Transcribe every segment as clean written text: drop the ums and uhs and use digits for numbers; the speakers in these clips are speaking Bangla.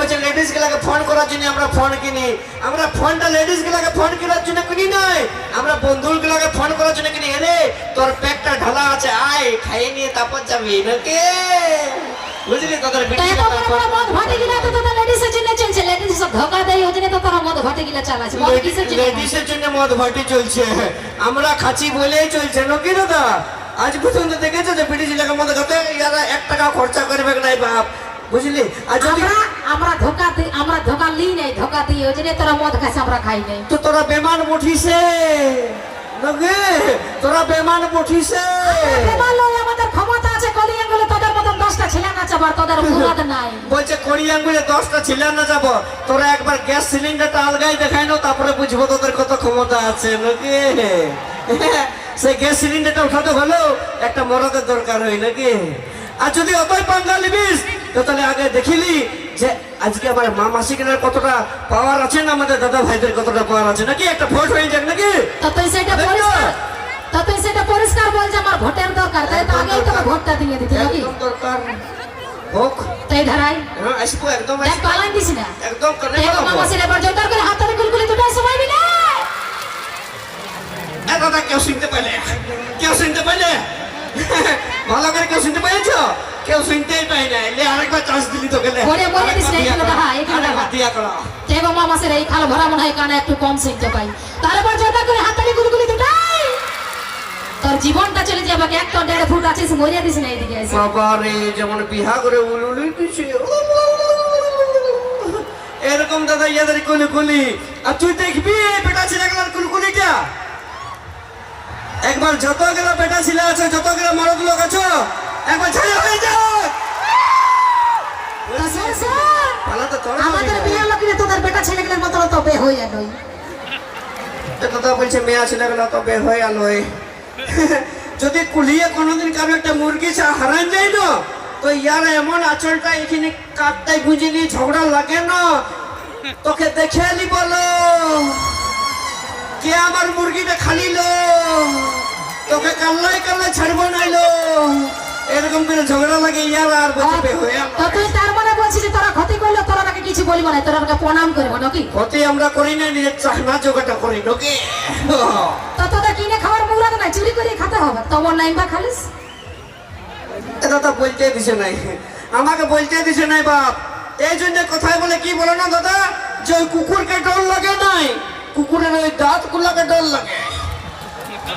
হচ্ছে লেডিস গুলাকে ফোন করার জন্য আমরা ফোন কিনি। আমরা ফোনটা লেডিস গুলাকে ফোন করার জন্য কিনি নয়, আমরা বন্ধু গুলাকে ফোন করার জন্য কিনি। এরে তোর পেটটা ঢালা আছে, আয় খাইয়ে নিয়ে তারপর যাবি নাকি, বুঝলি? তোদের লেডিসের জন্য মদ ভাটি চলছে, আমরা খাচ্ছি বলেই চলছে নাকি দাদা? আজ পর্যন্ত দেখেছো যে পিটি ছেলেকে মদ খাতে ইয়ারা 1 টাকা খরচা করবে নাই বাপ, বুঝলি? আর যদি আমরা ধোকা লিই নাই, ধোকা দিই ওই জন্য তোরা মদ খাস, আমরা খাই নাই। তো তোরা বেমান উঠিছে নাকি? তোরা বেমান উঠিছে? বেমান লই, আমাদের ক্ষমতা আছে কলি আঙ্গুলে তোদের মতন 10টা ছেলে না যাবার, তোদের মুরাদ নাই। বলছে কড়ি আঙ্গুলে 10টা ছেলে না যাব। তোরা একবার গ্যাস সিলিন্ডারটা আলগাই দেখাই নাও, তারপরে বুঝবো তোদের কত ক্ষমতা আছে নাকি। সেই গ্যাস সিলিন্ডারটা উঠাতে হলেও একটা মরদের দরকার হয় নাকি। আর যদি অতই পাঙ্গা নিবিস তো তাহলে আগে দেখিলি যে আজকে আমার মা মাসিকের কতটা পাওয়ার আছে না আমাদের দাদা ভাইদের কতটা পাওয়ার আছে নাকি। একটা ভোট হয়ে যাক নাকি। তো তুই সেটা পরিষ্কার বল যে আমার ভোটের দরকার, তাই তো আগেই তোকে ভোটটা দিয়ে দিতে নাকি দরকার হোক। তাই ধরাই আসবো একদম, দেখ পালান দিস না একদম করে মামাসির এবার জোর করে হাতটারে কুলকুলি দুটাই সময় মিলে। দাদা কেউ শুনতে পাইলে, কেউ শুনতে পাইলে, ভালো করে কেউ শুনতে পাইছ? কেউ শুনতেই পাই না। এলে আরেকবার চান্স দিলি তো গেলে বলে দিস না, এখানে দেখা এখানে দেখা দিয়া করা। তেগো মামাসির এই খাল ভরা মনে হয় কানে একটু কম শুনতে পাই, তারপর জোর করে হাতটারে কুলকুলি দুটাই। তোর জীবনটা চলে যাবে, 1.5 ফুট আছিস, মরিয়া দিস না এদিকে এসে। বাবা রে, যেমন বিহা করে উলুলি দিছে এরকম দাদা ইয়াদের কুলকুলি। আর তুই দেখবি বেটা ছেলে গেলার কুলকুলিটা একবার যত গেলা বেটা ছেলে আছে, যত গেলা মরদ লোক আছে, একবার ছেড়ে হয়ে যাক। আমাদের বিয়ে লোকের তোদের বেটা ছেলেগুলোর মতো তো বে হয়ে যায়। দাদা বলছে মেয়া ছেলে গেলা তো বে হয়ে গেল। যদি কুলিয়ে কোনোদিন কারো একটা মুরগি হারান যায় না, তো ইয়ার এমন আচলটা এখানে কাকটাই গুঁজে নিয়ে ঝগড়া লাগে না। তোকে দেখে নি বলো কে আমার মুরগিটা খালিলো, তোকে কাল্লাই কাল্লাই ছাড়বো নাইলো, এরকম করে ঝগড়া লাগে ইয়ার। আর বলবে হয়ে তো তুই তার মানে বলছিস যে তোরা ক্ষতি করলে তোরা তাকে কিছু বলবো না, তোরা আমাকে প্রণাম করবো নাকি? ক্ষতি আমরা করি না, নিজের চাহনা জোগাটা করি নাকি। তো তোদের কিনে খাবার মুরাদ নাই, চুরি করে খেতে হবে, তবর নাই বা খালিস। দাদা বলতে দিছে নাই, আমাকে বলতে দিছে নাই বাপ। এই জন্য কথায় বলে কি বলো না দাদা, যে ওই কুকুরকে ডর লাগে নাই, কুকুরের ওই দাঁত গুলাকে ডর লাগে।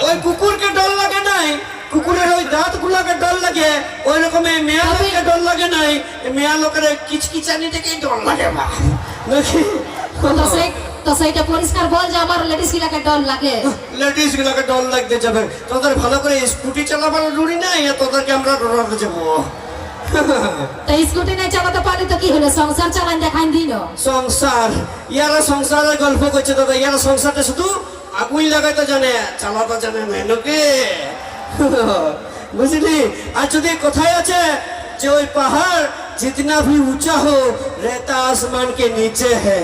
ওই কুকুরকে ডর লাগে নাই, কুকুরের ওই দাঁত গুলাকে ডর লাগে। ওই রকম মেয়া লোককে ডর লাগে নাই, মেয়া লোকের কিচকিচানি থেকেই ডর লাগে বা নাকি। তো সেইটা পরিষ্কার বল যে আমার লেডিস গুলাকে ডর লাগে। লেডিস গুলাকে ডর লাগতে যাবে, তোদের ভালো করে স্কুটি চালাবার ডরি নাই, তোদেরকে আমরা ডরাতে যাবো। তো স্কুটি নাই চালাতে পারি তো কি হলো, সংসার চালান দেখাই দিল। সংসার ইয়ারা সংসারের গল্প করছে দাদা, ইয়ারা সংসারটা শুধু আগুন লাগাইতে জানে, চালাতে জানে না নাকি, বুঝলি। আর যদি কোথায় আছে যে ওই পাহাড় जितना भी ऊंचा हो रहता आसमान के नीचे है,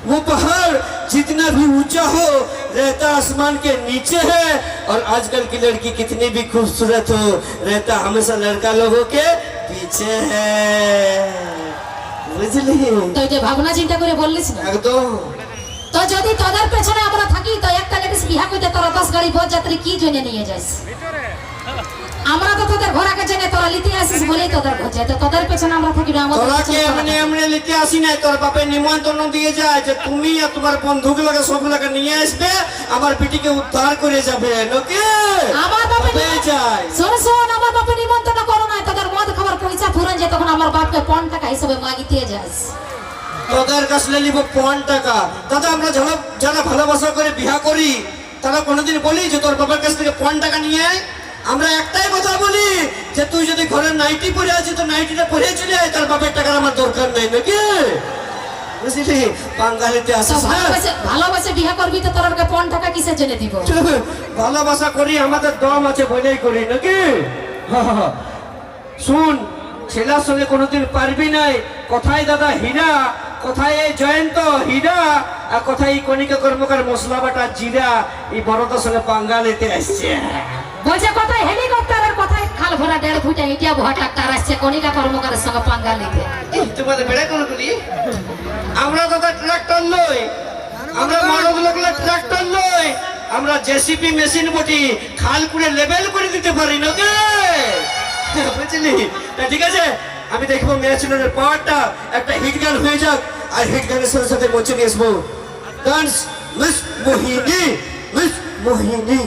वो पहाड़ जितना भी ऊंचा हो रहता आसमान के नीचे है। और आजकल की लड़की कितनी भी खूबसूरत हो रहता हमेशा लड़का लोगों के पीछे है, বুঝলি। তো এটা ভাবনা চিন্তা করে বললিস না একদম। তো যদি তোদের পেছনে আমরা থাকি তো একটা লেডিস বিয়া করতে তোরা 10 গাড়ি বরযাত্রী কি জন্য নিয়ে যাস? আমরা তো তোদের ঘোরাকে জেনে তোরা লিতে আসিস বলেই তোদের ঘর যায়, তো তোদের পেছনে আমরা থাকি না। আমাদের তোরা কে এমনি এমনি লিতে আসি না, তোর বাপের নিমন্ত্রণ দিয়ে যায় যে তুমি আর তোমার বন্ধুগুলোকে সবগুলোকে নিয়ে আসবে, আমার পিটিকে উদ্ধার করে যাবে নাকি। আমার বাপে যায় শোন আমার বাপে নিমন্ত্রণ করো না, তোদের মদ খাবার পয়সা ফুরান যায়, তখন আমার বাপকে 5 টাকা হিসেবে মাগিতে যাস। তোদের কাছে নিব 5 টাকা। দাদা আমরা যারা ভালোবাসা করে বিয়া করি তারা কোনোদিন বলি যে তোর বাবার কাছ থেকে 5 টাকা নিয়ে আয়? আমরা একটাই কথা বলি যে তুই যদি ঘরে নাইটি পরে আছিস তো নাইটিটা পরে চলে আয়, তার বাপের টাকার আমার দরকার নেই নাকি, বুঝলি। বাঙালিতে আসিস না, ভালোবাসে বিয়া করবি তো তোর 5 টাকা কিসের জন্য দিব? ভালোবাসা করি আমাদের দম আছে বলেই করি নাকি। শুন, ছেলের সঙ্গে কোনোদিন পারবি নাই। কোথায় দাদা হীরা, কোথায় এই জয়ন্ত হীরা, আর কোথায় এই কণিকা কর্মকার মশলা বাটা জিরা, এই বড়দের সঙ্গে পাঙ্গা নিতে আসছে। বলছে কোথায় হেলিকপ্টার আর কোথায় মাল ভরা 1.5 ফুট ইটিয়া ভরা ট্রাক্টর আসছে কণিকা কর্মকারের সঙ্গে পাঙ্গা নিতে। তোমাদের বেড়ে কোন করি আমরা দাদা ট্রাক্টর লই, আমরা মানব লোকলে ট্রাক্টর লই, আমরা জেসিপি মেশিন বটি খাল করে লেভেল করে দিতে পারি না কে বুঝলি? তা ঠিক আছে, আমি দেখবো ম্যাচুনের পাওয়ারটা একটা হিট গান হয়ে যাক, আর হিট গানের সাথে সাথে মঞ্চে নিয়ে আসবো ডান্স মিস মোহিনী, মিস মোহিনী।